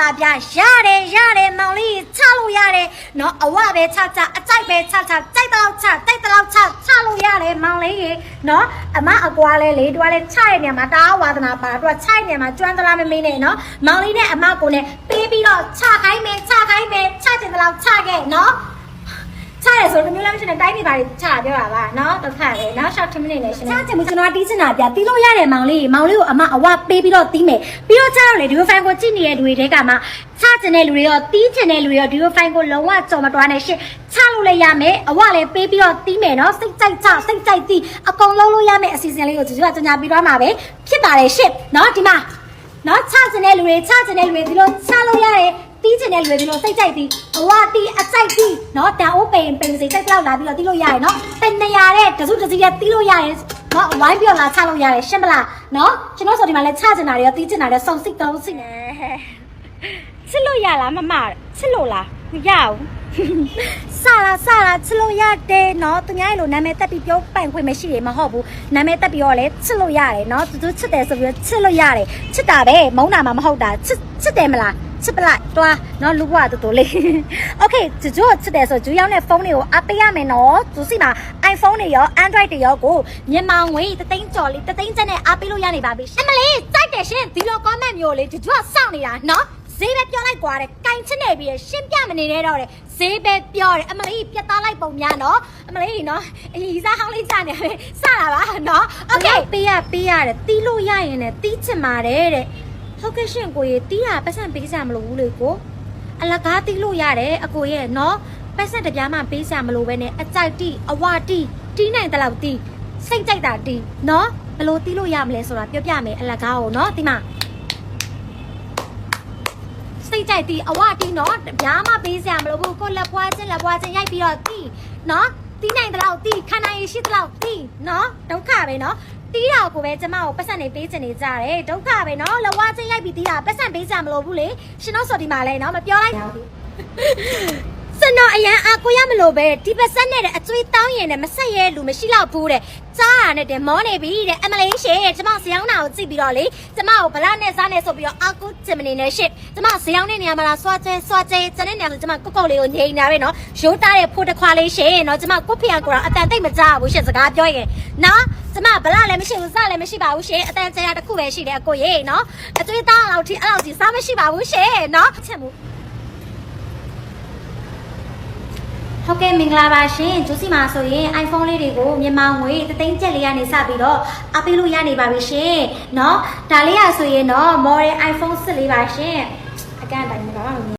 လာပြရတယ်မောင်လေးချလို့ရတယ်နော်အဝပဲချအကြိုက်ပဲချကြိုက်တော့ချလို့ရတယ်မောင်လေးနော်အမအကွာလဲလေတွားလဲချရဲ့နေရာမှာတာဝါသနာပါတွားချရဲ့နေရာမှာကျွမ်းသလားမမေးနဲ့နော်မောင်လေးနဲ့အမကိုနဲ့ပေးပြီးတော့ချခိုင်းမယ်ချကျင်သလားချခဲ့နော်ချရဲဆိုတော့မျိုးလည်းမရှိနဲ့တိုင်းနေပါလေချပြောတာပါနော်တစ်ခါလေနော် short 10 minute နဲ့ရှင်ချချင်မှုကျွန်တော်တီးချင်တာပြတီးလို့ရတယ်မောင်လေးကိုအမအဝပေးပြီးတော့တီးမယ်ပြီးတော့ချတော့လေဒီ file ကိုကြည့်နေတဲ့လူတွေတဲကမှချကျင်တဲ့လူတွေရောတီးကျင်တဲ့လူတွေရောဒီ file ကိုလုံးဝကြော်မတွားနဲ့ရှင်ချလို့လည်းရမယ်အဝလည်းပေးပြီးတော့တီးမယ်နော်စိတ်ကြိုက်တီးအကုန်လုံးလို့ရမယ်အစီအစဉ်လေးကိုကျွန်တော်ကညာပြီးတော့မှာပဲဖြစ်ပါတယ်ရှင်နော်ဒီမှာနော်ချကျင်တဲ့လူတွေဒီလိုချလို့ရတယ်တီးချင်တဲ့လူတွေဒီလိုစိတ်ကြိုက်ပြီးအဝတီးအကြိုက်တီးနော်တန်အိုးပိန်စိတ်ကြောက်လာပြီးတော့တီးလို့ရတယ်နော်တနေရတဲ့တစုတစည်းရတီးလို့ရတယ်နော်ဝိုင်းပြောလာချလို့ရတယ်ရှင်းမလားနော်ကျွန်တော်ဆိုဒီမှာလဲချချင်တာတွေရောတီးချင်တာတွေစုံစိတ်ကောင်းစိတ်နေချစ်လို့ရလားမမချစ်လို့လားမရဘူးစလာချစ်လို့ရတယ်နော်သူများလိုနာမည်တက်ပြီးပြောပိုင်ခွင့်မရှိရမဟုတ်ဘူးနာမည်တက်ပြီးတော့လဲချစ်လို့ရတယ်နော်သူချစ်တယ်ဆိုပြီးချစ်လို့ရတယ်ချစ်တာပဲမုန်းတာမှမဟုတ်တာချစ်တယ်မလားချစ်ပလိုက်တွားနော်လူဘွားတူလေးโอเคဂျူချစ်တယ်ဆိုဂျူရောက်တဲ့ဖုန်းတွေကိုအပေးရမယ်နော်ဂျူစီမှာ iPhone တွေရော Android တွေရောကိုမြန်မာငွေတသိန်းကျော်လေးတသိန်းကျပ်နဲ့အပေးလို့ရနေပါပြီအမလေးစိုက်တယ်ရှင်ဒီလို comment မျိုးလေးဂျူကစောင့်နေတာနော်ဈေးပဲပြောလိုက်ကွာတဲ့ကင်ချစ်နေပြီးရှင်းပြမနေနဲ့တော့တဲ့ဈေးပဲပြောတယ်အမလေးပြတ်သားလိုက်ပုံများနော်အမလေးနော်အကြီးစားဟောင်းလေးကြနေတယ်စတာပါနော်โอเคပေးရတယ်တီးလို့ရရင်လည်းတီးချင်ပါတယ်တဲ့ဟုတ်ကဲ့ရှင်ကိုရေတီးရပတ်စံပေးစရာမလိုဘူးလေကိုအလကားတီးလို့ရတယ်အကိုရဲ့နော်ပတ်စံတပြားမှပေးစရာမလိုပဲနဲ့အကြိုက်တီးအဝတီးနိုင်တဲ့လောက်တီးစိတ်ကြိုက်တာတီးနော်ဘယ်လိုတီးလို့ရမလဲဆိုတာပြောပြမယ်အလကားကိုနော်ဒီမှာစိတ်ကြိုက်တီးအဝတီးနော်တပြားမှပေးစရာမလိုဘူးကိုလက်ပွားချင်းရိုက်ပြီးတော့တီးနော်တီးနိုင်တဲ့လောက်တီးခန္ဓာရည်ရှိတဲ့လောက်တီးနော်ဒုက္ခပဲနော်တီးတာကိုပဲကျမကိုပတ်စံနေပေးချင်နေကြတယ်ဒုက္ခပဲနော်လဝါချင်းရိုက်ပြီးတီးတာပတ်စံပေးကြမလို့ဘူးလေရှင်တို့ဆိုဒီမှာလဲနော်မပြောလိုက်စနော်အရန်အကိုရမလို့ပဲဒီပတ်စံနဲ့အကျွေးတောင်းရင်လည်းမဆက်ရဲလူမရှိတော့ဘူးတဲ့ကြားရနဲ့တင်မောနေပြီတဲ့အမလေးရှေကျမဇယောင်းနာကိုကြည့်ပြီးတော့လေကျမကိုဗလာနဲ့စားနဲ့ဆိုပြီးတော့အကူချင်မနေနဲ့ရှစ်ကျမဇယောင်းတဲ့နေရာမှာလားစွာကျဲကျန်တဲ့နေရာဆိုကျမကုတ်လေးကိုငိန်နေတာပဲနော်ရိုးတားတဲ့ဖိုးတစ်ခွာလေးရှေနော်ကျမကိုဖျံကိုတော့အတန်တိတ်မကြဘူးရှစ်စကားပြောရင်နော်ကျမဗလာလည်းမရှိဘူးစားလည်းမရှိပါဘူးရှေအတန်ကျန်ရတစ်ခုပဲရှိတယ်အကိုရေနော်အကျွေးသားလောက်ထိအဲ့လောက်ကြီးစားမရှိပါဘူးရှေနော်ချက်မှုဟုတ်ကဲ့မင်္ဂလာပါရှင်ဂျူစီမှာဆိုရင် iPhone လေးတွေကိုမြန်မာငွေတသိန်းကျပ်လေးကနေစပြီးတော့အပေးလို့ရနေပါပြီရှင်เนาะဒါလေးရဆိုရင်တော့ model iPhone 6လေးပါရှင်အကန်